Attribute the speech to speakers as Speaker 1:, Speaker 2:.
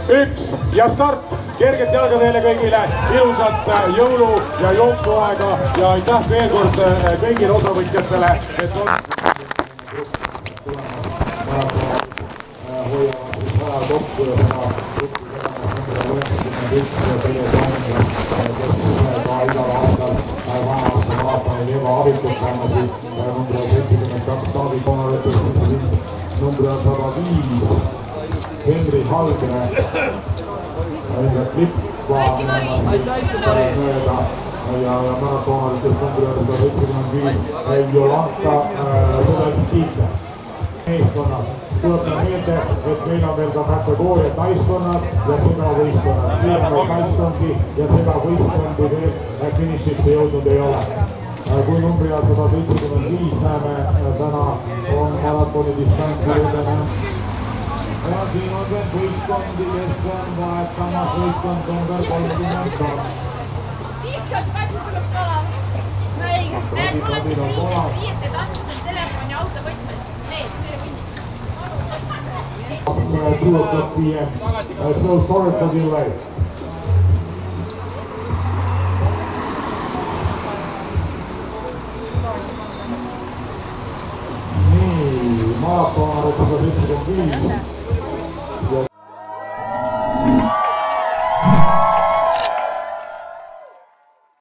Speaker 1: 1 ja start. Kerget jalga teile kõigile, ilusat jõulu- ja jooksuaega ja aitäh veel kord kõigile osavõtjatele, et hoiavad kokku ja seda igal aastal vana-aasta maratoni Leeva Avikud panna siis numbri 72 Taavi Konarõpus, numbri 105 Henri Halgre Klippa mööda ja maratonalitest numbri 175 Jolanta Sõdasikiite meeskonnad. Tuletan meelde, et meil on veel ka kategooria taiskonnad ja segavõistkonnad. Kiiremaid taiskondi ja segavõistkondi veel finišisse jõudnud ei ole. Kui numbri 175 näeme, täna on maratoni distantsi üldene. Ja siin on veel võistkondi, kes on vaetamas võistkond number 30 ton.
Speaker 2: Lihtsalt palju sul on kala. No ei, näed, mul on siin riieted asjad, telefon ja auto võtmed. Need, see võtmed.
Speaker 1: 2 o'clock PM. So sorry for delay. Nii, maraton 175.